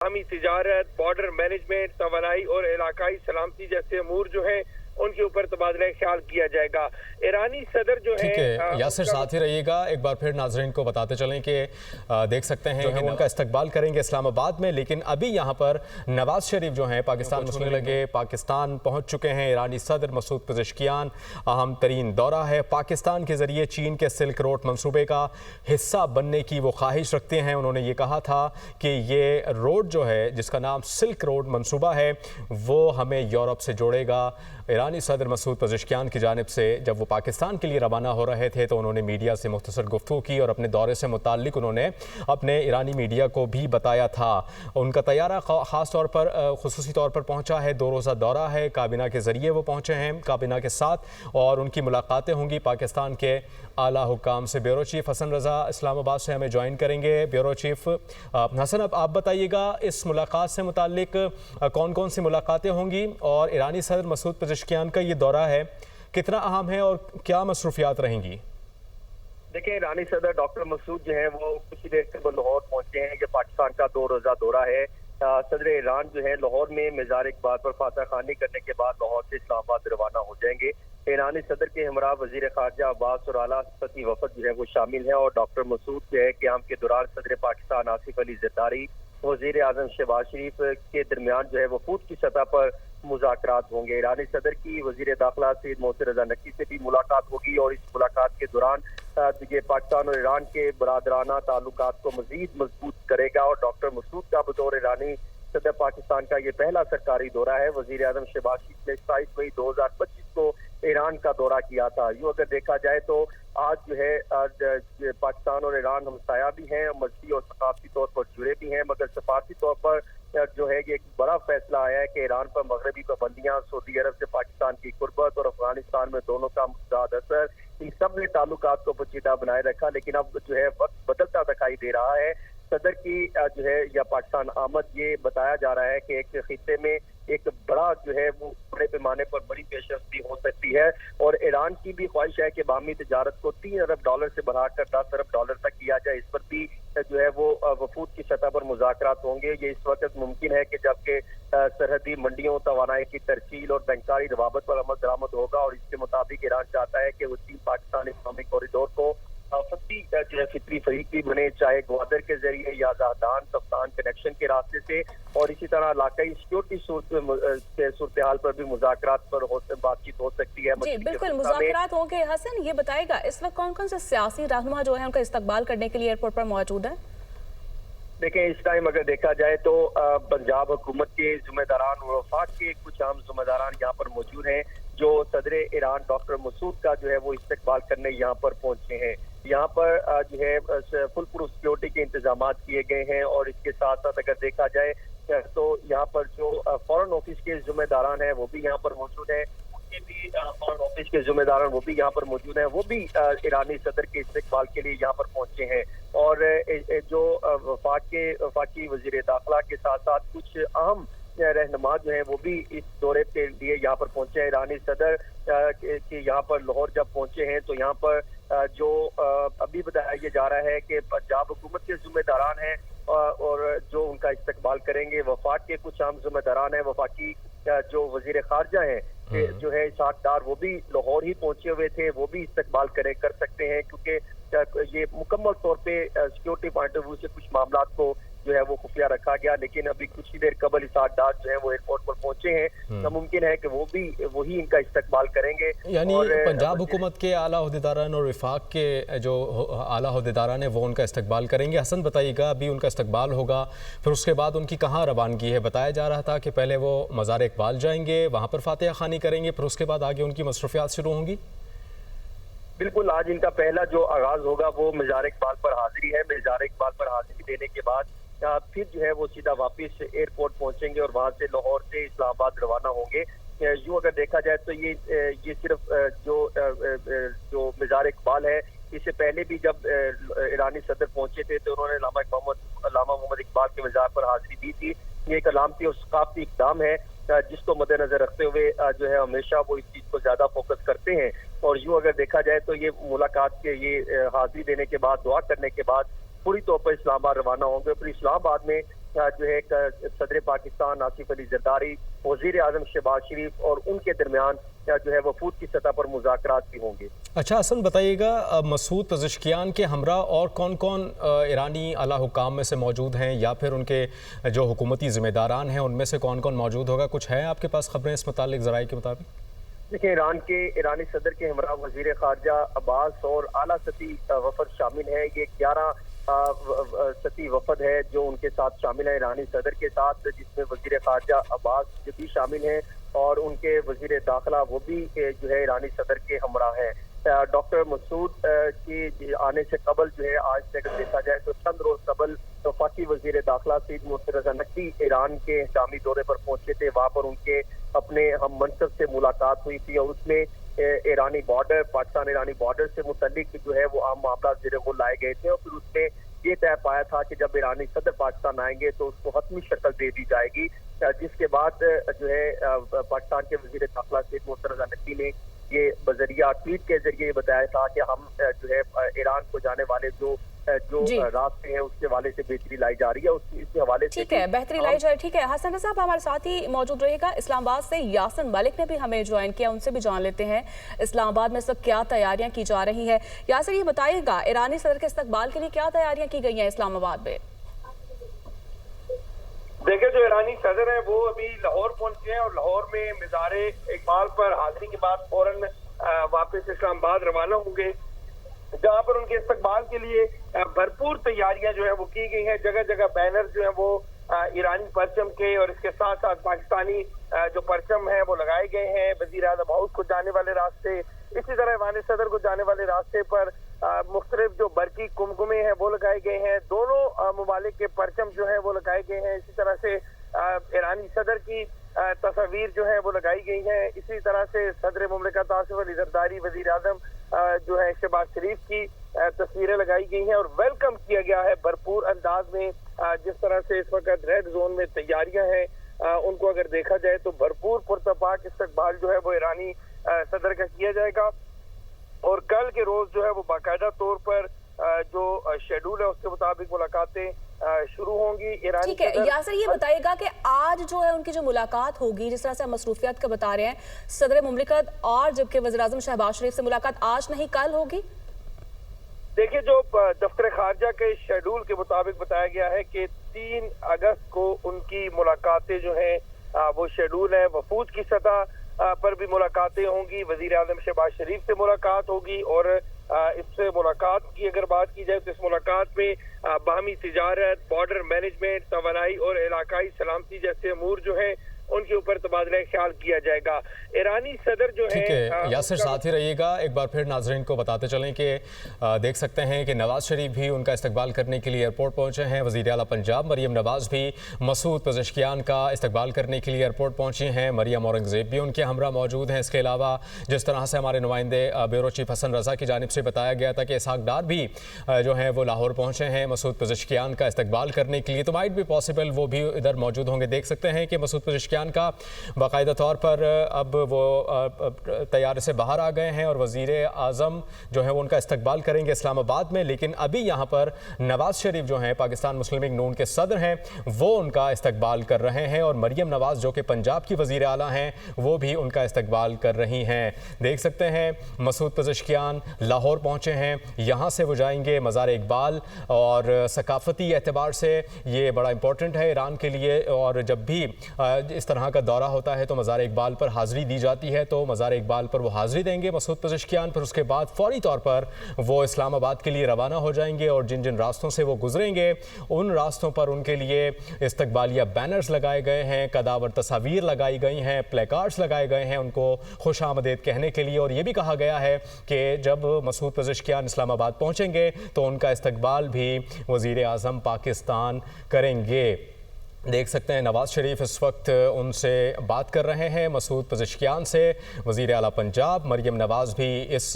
हमी तिजारत, border management, तवानाई और इलाकाई सलामती जैसे अमूर जो है उनके ऊपर तबादला ख्याल किया जाएगा। ईरानी सदर जो है, ठीक है यासिर, साथ ही रहिएगा। एक बार फिर नाजरीन को बताते चलें कि देख सकते हैं कि उनका इस्तकबाल करेंगे इस्लामाबाद में, लेकिन अभी यहाँ पर नवाज शरीफ जो हैं पाकिस्तान मुस्लिम लीग पाकिस्तान पहुँच चुके हैं। ईरानी सदर मसूद पेज़ेश्कियान अहम तरीन दौरा है। पाकिस्तान के जरिए चीन के सिल्क रोड मनसूबे का हिस्सा बनने की वो ख्वाहिश रखते हैं। उन्होंने ये कहा था कि ये रोड जो है जिसका नाम सिल्क रोड मनसूबा है वो हमें यूरोप से जोड़ेगा। ईरानी सदर मसूद पेज़ेश्कियान की जानिब से जब वो पाकिस्तान के लिए रवाना हो रहे थे तो उन्होंने मीडिया से मुख्तसर गुफ्तगू की और अपने दौरे से मुताल्लिक उन्होंने अपने ईरानी मीडिया को भी बताया था। उनका तैयारा ख़ास तौर पर खुसूसी तौर पर पहुंचा है। 2 रोज़ा दौरा है, काबिना के ज़रिए वो पहुंचे हैं काबिना के साथ, और उनकी मुलाकातें होंगी पाकिस्तान के आला हुक्काम से। ब्यूरो चीफ हसन रज़ा इस्लामाबाद से हमें ज्वाइन करेंगे। ब्यूरो चीफ हसन, अब आप बताइएगा इस मुलाकात से मुताल्लिक कौन कौन सी मुलाकातें होंगी और ईरानी सदर मसूद पेज़ेश्कियान का ये दौरा है कितना अहम है और क्या मसरूफियात रहेंगी? देखिए, ईरानी सदर डॉक्टर मसूद जो है वो कुछ ही देर से लाहौर पहुंचे हैं। ये पाकिस्तान का 2 रोज़ा दौरा है। सदर ईरान जो है लाहौर में मज़ार इकबाल पर फातह खानी करने के बाद लाहौर से इस्लामाबाद रवाना हो जाएंगे। ईरानी सदर के हमरा वजीर खारजा अब्बास और आला सतही वफद जो है वो शामिल है, और डॉक्टर मसूद जो है क़याम के दौरान सदर पाकिस्तान आसिफ अली ज़रदारी, वजीर आजम शहबाज शरीफ के दरमियान जो है वफूद की सतह पर मुज़ाकरात होंगे। ईरानी सदर की वजीर दाखिला सैयद मोहसिन रजा नकवी से भी मुलाकात होगी, और इस मुलाकात के दौरान ये पाकिस्तान और ईरान के बरादराना ताल्लुकात को मजीद मजबूत करेगा। और डॉक्टर मसूद का बतौर ईरानी सदर पाकिस्तान का ये पहला सरकारी दौरा है। वजीर आजम शहबाज शरीफ ने 27 मई 2025 को ईरान का दौरा किया था। यूँ अगर देखा जाए तो आज जो है पाकिस्तान और ईरान हमसाया भी हैं, मजहबी और सकाफती तौर पर जुड़े भी हैं, मगर सफारती तौर पर जो है ये एक बड़ा फैसला आया है कि ईरान पर मगरबी पाबंदियां, सऊदी अरब से पाकिस्तान की कुर्बत और अफगानिस्तान में दोनों का मुतज़ाद असर, इन सब ने ताल्लुकात को पेचीदा बनाए रखा। लेकिन अब जो है वक्त बदलता दिखाई दे रहा है। सदर की जो है या पाकिस्तान आमद, ये बताया जा रहा है कि एक खित्ते में एक बड़ा जो है वो बड़े पैमाने पर बड़ी पेशरफ्ती हो सकती है, और ईरान की भी ख्वाहिश है कि बाहमी तिजारत को $3 अरब से बढ़ाकर $10 अरब तक किया जाए। इस पर भी जो है वो वफूद की सतह पर मुज़ाकरात होंगे। ये इस वक्त मुमकिन है कि जबकि सरहदी मंडियों, तवानाई की तरसील और बैंकारी रवाबत पर अमल दरामद होगा, और इसके मुताबिक ईरान चाहता है कि वो चीन पाकिस्तान इस्लामिक कॉरिडोर को जो है फितरी फरीक भी बने, चाहे ग्वादर के जरिए या ज़ाहदान सफ्तान कनेक्शन के रास्ते से, और इसी तरह इलाकाई सिक्योरिटी सूरत हाल पर भी मुज़ाकरात पर बातचीत हो सकती है। जी बिल्कुल, मुज़ाकरात होंगे। हसन, ये बताएगा इस वक्त कौन कौन से सियासी रहनुमा जो है उनका इस्तकबाल करने के लिए एयरपोर्ट पर मौजूद है? देखें, इस टाइम अगर देखा जाए तो पंजाब हुकूमत के जिम्मेदारान और वफाक के कुछ अहम जिम्मेदारान यहाँ पर मौजूद हैं, जो सदर ईरान डॉक्टर मसूद का जो है वो इस्तकबाल करने यहाँ पर पहुंचे हैं। यहाँ पर जो है फुल प्रूफ सिक्योरिटी के इंतजाम किए गए हैं, और इसके साथ साथ अगर देखा जाए तो यहाँ पर जो फॉरेन ऑफिस के जिम्मेदारान हैं वो भी यहाँ पर मौजूद हैं। उनके भी फॉरेन ऑफिस के जिम्मेदारान वो भी यहाँ पर मौजूद हैं, वो भी ईरानी सदर के इस्तकबाल के लिए यहाँ पर पहुंचे हैं। और जो वफाकी वजीर दाखिला के साथ साथ कुछ अहम रहनुमा जो है वो भी इस दौरे के लिए यहाँ पर पहुंचे हैं। ईरानी सदर के यहाँ पर लाहौर जब पहुंचे हैं तो यहाँ पर जो अभी बताया जा रहा है कि पंजाब हुकूमत के जिम्मेदारान हैं और जो उनका इस्तकबाल करेंगे, वफाक के कुछ अहम जिम्मेदारान हैं, वफाकी जो वजीर खारजा हैं जो है इसहाक डार, वो भी लाहौर ही पहुंचे हुए थे, वो भी इस्तकबाल कर सकते हैं, क्योंकि ये मुकम्मल तौर पे सिक्योरिटी पॉइंट ऑफ व्यू से कुछ मामला को जो है वो खुफिया रखा गया। लेकिन अभी कुछ ही देर कबल इसहाक डार जो है वो एयरपोर्ट पर पहुंचे हैं, तो मुमकिन है कि वही इनका इस्तकबाल करेंगे। यानी पंजाब हुकूमत के आला अहदेदारान और वफाक के जो आला अहदेदारान है वो उनका इस्तकबाल करेंगे। हसन, बताइएगा अभी उनका इस्तकबाल होगा, फिर उसके बाद उनकी कहाँ रवानगी है? बताया जा रहा था कि पहले वो मज़ार इकबाल जाएंगे, वहाँ पर फातिहा खानी करेंगे, फिर उसके बाद आगे उनकी मसरूफियात शुरू होंगी। बिल्कुल, आज इनका पहला जो आगाज होगा वो मज़ार इकबाल पर हाजिरी है। मज़ार इकबाल पर हाजिरी देने के बाद फिर जो है वो सीधा वापस एयरपोर्ट पहुंचेंगे और वहां से लाहौर से इस्लामाबाद रवाना होंगे। यूँ अगर देखा जाए तो ये सिर्फ जो मज़ार इकबाल है, इससे पहले भी जब ईरानी सदर पहुंचे थे तो उन्होंने अल्लामा मोहम्मद इकबाल के मज़ार पर हाजिरी दी थी। ये एक अलामती और सकाफती इक़दाम है जिसको मद्देनजर रखते हुए जो है हमेशा वो इस चीज को ज्यादा फोकस करते हैं। और यूँ अगर देखा जाए तो ये मुलाकात के ये हाजिरी देने के बाद, दुआ करने के बाद पूरी तौर पर इस्लामाबाद रवाना होंगे। फिर इस्लामाबाद में जो है सदर पाकिस्तान आसिफ अली जरदारी, वजीर आजम शहबाज शरीफ और उनके दरमियान जो है वफूद की सतह पर मुज़ाकरात भी होंगे। अच्छा हसन, बताइएगा मसूद पज़ेश्कियान के हमरा और कौन कौन ईरानी आला हुकाम में से मौजूद हैं, या फिर उनके जो हुकूमती ज़िम्मेदारान हैं उनमें से कौन कौन मौजूद होगा? कुछ है आपके पास खबरें इस मुतालिक ज़राए के मुताबिक? देखिए, ईरानी सदर के हमरा वजीर खारजा अब्बास और आला सती वफद शामिल है। ये 11 सती वफद है जो उनके साथ शामिल है ईरानी सदर के साथ, जिसमें वजीर खारजा अब्बास भी शामिल है और उनके वजीर दाखिला वो भी जो है ईरानी सदर के हमरा है। डॉक्टर मसूद की आने से कबल जो है, आज से अगर देखा जाए तो चंद रोज कबल वफाकी वजीर दाखिला सईद मोहसिन रजा नकवी ईरान के इंतजामी दौरे पर पहुंचे थे। वहाँ पर उनके अपने हम मनसब से मुलाकात हुई थी और उसमें ईरानी बॉर्डर, पाकिस्तान ईरानी बॉर्डर से मुतल्लिक जो है वो आम मामला वो लाए गए थे और फिर उसमें ये तय पाया था कि जब ईरानी सदर पाकिस्तान आएंगे तो उसको हतमी शक्ल दे दी जाएगी, जिसके बाद जो है पाकिस्तान के वजीर दाखिला सईद मोहसिन रजा नकवी ने ये बजरिया ट्वीट के जरिए बताया था कि हम जो है ईरान को जाने वाले जो रास्ते हैं उसके हवाले से बेहतरी लाई जा रही है, उसके हवाले से ठीक है, बेहतरी लाई जा रही है। ठीक है हसन साहब हमारे साथ ही मौजूद रहेगा। इस्लामाबाद से यासिन मलिक ने भी हमें ज्वाइन किया, उनसे भी जान लेते हैं इस्लामाबाद में सब क्या तैयारियां की जा रही है। यासिन, ये बताइएगा ईरानी सदर के इस्तकबाल के लिए क्या तैयारियां की गई हैं इस्लामाबाद में? देखिए, जो ईरानी सदर है वो अभी लाहौर पहुंचे हैं और लाहौर में मिज़ारे इकबाल पर हाजिरी के बाद फौरन वापस इस्लामाबाद रवाना होंगे, जहां पर उनके इस्तकबाल के लिए भरपूर तैयारियां जो है वो की गई हैं। जगह जगह बैनर जो है वो ईरानी परचम के और इसके साथ साथ पाकिस्तानी जो परचम है वो लगाए गए हैं। वजीर आज़म हाउस को जाने वाले रास्ते, इसी तरह ईरानी सदर को जाने वाले रास्ते पर मुख्तलिफ जो बरकी कुमकुमे हैं वो लगाए गए हैं। दोनों ममालिक के परचम जो है वो लगाए गए हैं। इसी तरह से ईरानी सदर की तस्वीर जो है वो लगाई गई है। इसी तरह से सदर मुमलिकत आसिफ अली जरदारी, वजीर आजम जो है शहबाज शरीफ की तस्वीरें लगाई गई हैं और वेलकम किया गया है भरपूर अंदाज में। जिस तरह से इस वक्त रेड जोन में तैयारियां हैं उनको अगर देखा जाए तो भरपूर पुरतपाक इस्तकबाल जो है वो ईरानी सदर का किया जाएगा और कल के रोज जो है वो बाकायदा तौर पर जो शेड्यूल है उसके मुताबिक मुलाकातें शुरू होंगी। ईरानी ठीक है यासिर, ये बताइएगा कि आज जो है उनकी जो मुलाकात होगी, जिस तरह से मसरूफियात का बता रहे हैं सदर मुमलिकत और जबकि वज़ीर आज़म शहबाज शरीफ से मुलाकात आज नहीं कल होगी? देखिए, जो दफ्तर खारजा के शेड्यूल के मुताबिक बताया गया है कि 3 अगस्त को उनकी मुलाकातें जो है वो शेड्यूल है। वफूद की सतह पर भी मुलाकातें होंगी, वजीर आज़म शहबाज शरीफ से मुलाकात होगी और इससे मुलाकात की अगर बात की जाए तो इस मुलाकात में बाहमी तिजारत, बॉर्डर मैनेजमेंट, तवानाई और इलाकाई सलामती जैसे अमूर जो हैं उनके ऊपर तबादला ख्याल किया जाएगा। ईरानी सदर जो है, यासिर साथ ही रहिएगा। एक बार फिर नाजरीन को बताते चलें कि देख सकते हैं कि नवाज शरीफ भी उनका इस्तकबाल करने के लिए एयरपोर्ट पहुंचे हैं। वज़ीर आला पंजाब मरियम नवाज भी मसूद पज़ेश्कियान का इस्तकबाल करने के लिए एयरपोर्ट पहुंची हैं। मरियम औरंगज़ेब भी उनके हमरा मौजूद हैं। इसके अलावा जिस तरह से हमारे नुमाइंदे ब्यूरो चीफ हसन रज़ा की जानिब से बताया गया था कि इसहाक डार भी जो है वो लाहौर पहुंचे हैं मसूद पज़ेश्कियान का इस्तकबाल करने के लिए, तो माइट भी पॉसिबल वो भी इधर मौजूद होंगे। देख सकते हैं कि मसूद पज़ेश्कियान का बाकायदा तौर पर अब वो तैयारी से बाहर आ गए हैं और वज़ीर आज़म जो है वो उनका इस्तकबाल करेंगे इस्लामाबाद में। लेकिन अभी यहाँ पर नवाज शरीफ जो हैं पाकिस्तान मुस्लिम लीग नून के सदर हैं, वो उनका इस्तकबाल कर रहे हैं और मरियम नवाज जो कि पंजाब की वज़ीर आला हैं वो भी उनका इस्तकबाल कर रही हैं। देख सकते हैं मसूद पज़ेश्कियान लाहौर पहुँचे हैं, यहाँ से वो जाएंगे मज़ार इकबाल और सकाफ़ती एतबार से ये बड़ा इंपॉर्टेंट है ईरान के लिए। और जब भी इस तरह का दौरा होता है तो मज़ार इकबाल पर हाज़िरी दी जाती है, तो मज़ार इकबाल पर वो हाज़िरी देंगे मसूद पज़ेश्कियान। फिर उसके बाद फौरी तौर पर वो इस्लामाबाद के लिए रवाना हो जाएंगे और जिन जिन रास्तों से वो गुजरेंगे उन रास्तों पर उनके लिए इस्तकबालिया बैनर्स लगाए गए हैं, कदावर तस्वीर लगाई गई हैं, प्लेकार्ड्स लगाए गए हैं उनको खुश आमदेद कहने के लिए। और ये भी कहा गया है कि जब मसूद पज़ेश्कियान इस्लामाबाद पहुँचेंगे तो उनका इस्तकबाल भी वज़ीर आज़म पाकिस्तान करेंगे। देख सकते हैं नवाज शरीफ इस वक्त उनसे बात कर रहे हैं, मसूद पज़ेश्कियान से। वज़ीर आला पंजाब मरियम नवाज भी इस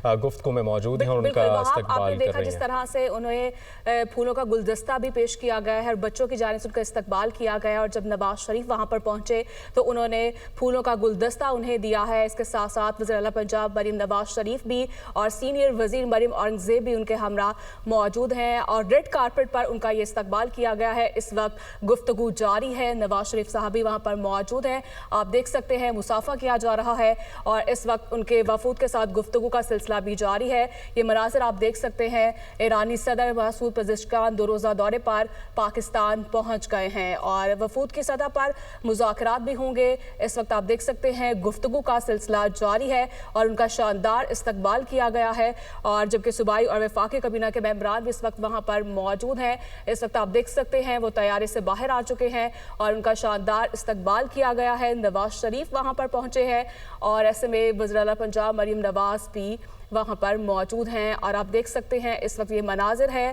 गुफ्तगू में मौजूद हैं और उनका इस्तकबाल कर रही हैं। जिस तरह से उन्हें फूलों का गुलदस्ता भी पेश किया गया है और बच्चों की जानिब से उनका इस्तकबाल किया गया है, और जब नवाज शरीफ वहां पर पहुंचे तो उन्होंने फूलों का गुलदस्ता उन्हें दिया है। इसके साथ साथ वज़ीर आला पंजाब मरियम नवाज शरीफ भी और सीनियर वज़ीर मरियम औरंगज़ेब भी उनके हमरा मौजूद हैं और रेड कारपेट पर उनका ये इस्तकबाल किया गया है। इस वक्त गुफ्तगू जारी है, नवाज शरीफ साहब भी वहां पर मौजूद हैं। आप देख सकते हैं मुसाफा किया जा रहा है और इस वक्त उनके वफूद के साथ गुफ्तगू का सिलसिला भी जारी है। ये मनाज़िर आप देख सकते हैं, ईरानी सदर मसूद पज़ेश्कियान 2 रोज़ा दौरे पर पाकिस्तान पहुंच गए हैं और वफूद की सतह पर मुज़ाकरात भी होंगे। इस वक्त आप देख सकते हैं गुफ्तगू का सिलसिला जारी है और उनका शानदार इस्तकबाल किया गया है, और जबकि सूबाई और वफाकी काबीना के मेंबरान भी इस वक्त वहां पर मौजूद हैं। इस वक्त आप देख सकते हैं वो तैयारी से बाहर आ चुके हैं और उनका शानदार इस्तकबाल किया गया है। नवाज शरीफ वहां पर पहुंचे हैं और ऐसे में वज़ीर आला पंजाब मरियम नवाज भी वहाँ पर मौजूद हैं और आप देख सकते हैं इस वक्त ये मनाजिर है,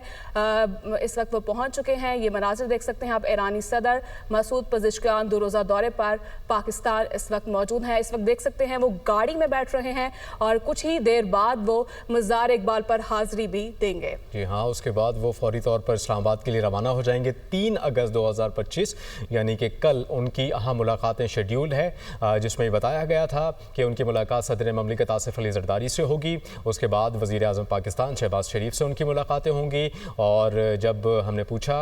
इस वक्त वो पहुँच चुके हैं। ये मनाजिर देख सकते हैं आप, ईरानी सदर मसूद पज़ेश्कियान 2 रोज़ा दौरे पर पाकिस्तान इस वक्त मौजूद हैं। इस वक्त देख सकते हैं वो गाड़ी में बैठ रहे हैं और कुछ ही देर बाद वो मज़ार इकबाल पर हाज़िरी भी देंगे। जी हाँ, उसके बाद वो फौरी तौर पर इस्लामाबाद के लिए रवाना हो जाएंगे। 3 अगस्त 2025 यानी कि कल उनकी अहम मुलाकातें शेड्यूल है, जिसमें बताया गया था कि उनकी मुलाकात सदर ममलिकत आसिफ अली ज़रदारी से होगी। उसके बाद वज़ीर आज़म पाकिस्तान शहबाज शरीफ से उनकी मुलाकातें होंगी। और जब हमने पूछा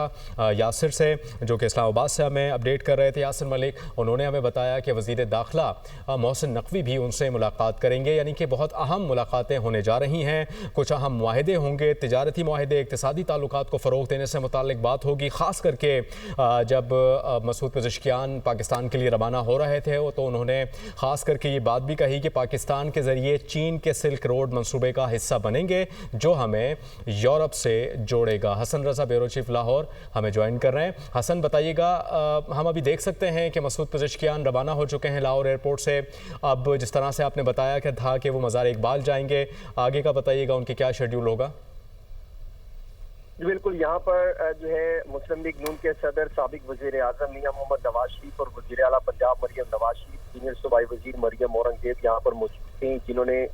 यासिर से, जो कि इस्लामाबाद से हमें अपडेट कर रहे थे, यासिर मलिक, उन्होंने हमें बताया कि वज़ीर दाखिला मोहसिन नकवी भी उनसे मुलाकात करेंगे। यानी कि बहुत अहम मुलाकातें होने जा रही हैं। कुछ अहम मुआहदे होंगे, तिजारती मुआहदे, इक़्तिसादी ताल्लुकात को फ़रोग़ देने से मुताल्लिक़ बात होगी। ख़ास करके जब मसूद पज़ेश्कियान पाकिस्तान के लिए रवाना हो रहे थे तो उन्होंने ख़ास करके ये बात भी कही कि पाकिस्तान के ज़रिए चीन के सिल्क रोड मंसूबे का हिस्सा बनेंगे, जो हमें यूरोप से जोड़ेगा। हसन रज़ा ब्यूरो चीफ लाहौर हमें ज्वाइन कर रहे हैं। हसन, बताइएगा, हम अभी देख सकते हैं कि मसूद पज़ेश्कियान रवाना हो चुके हैं लाहौर एयरपोर्ट से। अब जिस तरह से आपने बताया कि था कि वो मज़ार इकबाल जाएंगे, आगे का बताइएगा उनके क्या शेड्यूल होगा? बिल्कुल, यहाँ पर जो है मुस्लिम लीग नून के सदर साबिक वज़ीर आज़म मियां मोहम्मद नवाज शरीफ और वज़ीर आला पंजाब मरियम नवाज शरीफ, सीनियर सूबाई वज़ीर मरियम औरंगज़ेब यहाँ पर मौजूद थे, जिन्होंने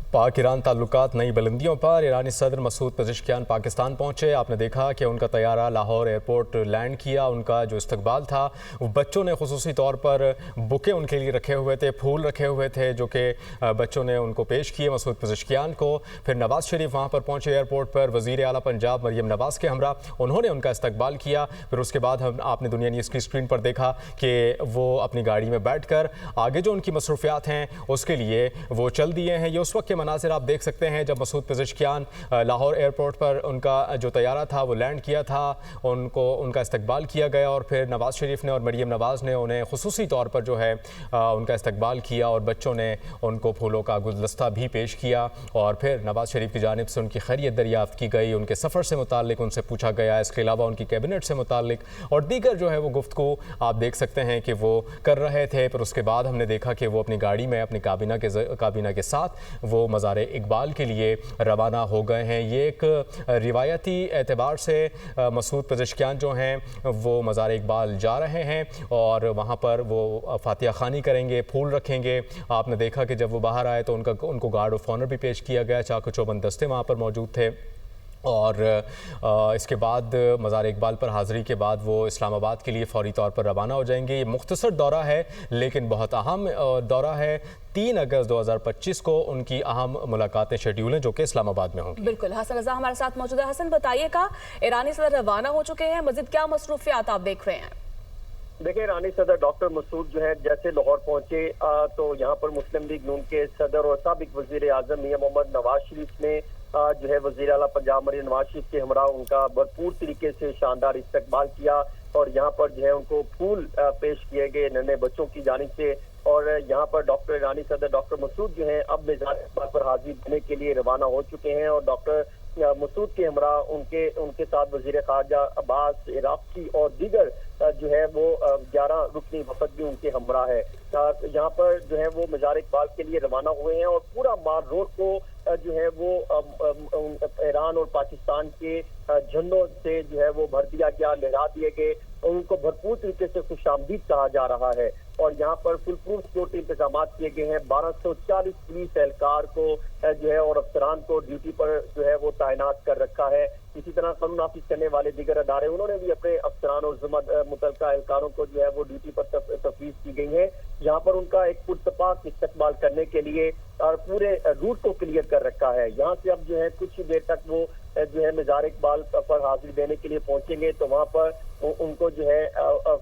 पाक ईरान ताल्लुकात नई बुलंदियों पर। ईरानी सदर मसूद पज़ेश्कियान पाकिस्तान पहुंचे। आपने देखा कि उनका तैयारा लाहौर एयरपोर्ट लैंड किया। उनका जो इस्तकबाल था, वो बच्चों ने खुसूसी तौर पर बुके उनके लिए रखे हुए थे, फूल रखे हुए थे, जो कि बच्चों ने उनको पेश किए मसूद पज़ेश्कियान को। फिर नवाज शरीफ वहाँ पर पहुँचे एयरपोर्ट पर, वज़ीर आला पंजाब मरियम नवाज के हमरा, उन्होंने उनका इस्तकबाल किया। फिर उसके बाद आपने दुनिया न्यूज़ की स्क्रीन पर देखा कि वो अपनी गाड़ी में बैठ कर आगे जो उनकी मसरूफियात हैं उसके लिए वो चल दिए हैं। ये उस वक्त के मनाज़िर आप देख सकते हैं जब मसूद पज़ेश्कियान लाहौर एयरपोर्ट पर उनका जो तैयारा था वो लैंड किया था, उनका इस्तकबाल किया गया और फिर नवाज शरीफ ने और मरियम नवाज ने उन्हें खुसूसी तौर पर जो है उनका इस्तकबाल किया और बच्चों ने उनको फूलों का गुलदस्ता भी पेश किया। और फिर नवाज शरीफ की जानिब से उनकी खैरियत दरियाफ़्त की गई, उनके सफ़र से मुताल्लिक उनसे पूछा गया, इसके अलावा उनकी कैबिनेट से मुताल्लिक और दीगर जो है वो गुफ्तगू आप देख सकते हैं कि वो कर रहे थे। फिर उसके बाद हमने देखा कि वो अपनी गाड़ी में अपनी काबीना के साथ वो मज़ार इकबाल के लिए रवाना हो गए हैं। ये एक रिवायती एतबार से मसूद पज़ेश्कियान जो हैं वो मज़ार इकबाल जा रहे हैं और वहाँ पर वो फातिहा खानी करेंगे, फूल रखेंगे। आपने देखा कि जब वो बाहर आए तो उनको गार्ड ऑफ ऑनर भी पेश किया गया, चाकू चौबंद दस्ते वहाँ पर मौजूद थे। और इसके बाद मज़ार इकबाल पर हाज़िरी के बाद वो इस्लामाबाद के लिए फ़ौरी तौर पर रवाना हो जाएंगे। ये मुख्तसर दौरा है लेकिन बहुत अहम दौरा है। 3 अगस्त 2025 को उनकी अहम मुलाकातें शेड्यूल हैं जो कि इस्लामाबाद में होंगी। बिल्कुल, हसन रज़ा हमारे साथ मौजूद है। हसन, बताइएगा, ईरानी सदर रवाना हो चुके हैं, मज़ीद क्या मसरूफियात आप देख रहे हैं? देखिए, ईरानी सदर डॉक्टर मसूद जो है जैसे लाहौर पहुंचे तो यहाँ पर मुस्लिम लीग नून के सदर और साबिक वज़ीर आज़म मियां मोहम्मद नवाज शरीफ ने जो है वज़ीर आला पंजाब मरियम नवाज शरीफ के हमरा उनका भरपूर तरीके से शानदार इस्तकबाल किया और यहाँ पर जो है उनको फूल पेश किए गए नन्हे बच्चों की जानिब से। और यहाँ पर डॉक्टर ईरानी सदर डॉक्टर मसूद जो है अब मज़ार इकबाल पर हाजिर होने के लिए रवाना हो चुके हैं और डॉक्टर मसूद के हमरा उनके साथ वज़ीर ख़ारजा अब्बास इराक़ी और दीगर जो है वो 11 रुकनी वफद भी उनके हमरा है। यहाँ पर जो है वो मज़ार इकबाल के लिए रवाना हुए हैं और पूरा मार रोड को जो है वो ईरान और पाकिस्तान के झंडों से जो है वो भर दिया गया, लहरा दिए गए और उनको भरपूर तरीके से खुशामदीद कहा जा रहा है। और यहाँ पर फुल प्रूफ सिक्योरिटी इंतजाम किए गए हैं। 1240 पुलिस एहलकार को जो है और अफसरान को ड्यूटी पर जो है वो तैनात कर रखा है। इसी तरह कानून नाफिज करने वाले दीगर अदारे, उन्होंने भी अपने अफसरान और मुतल्लिका एहलकारों को जो है वो ड्यूटी पर तफवीज की गई है, जहाँ पर उनका एक पुरतपाक इस्तकबाल करने के लिए और पूरे रूट को क्लियर कर रखा है। यहाँ से अब जो है कुछ ही देर तक वो जो है मज़ार इकबाल पर हाजिरी देने के लिए पहुंचेंगे, तो वहाँ पर उनको जो है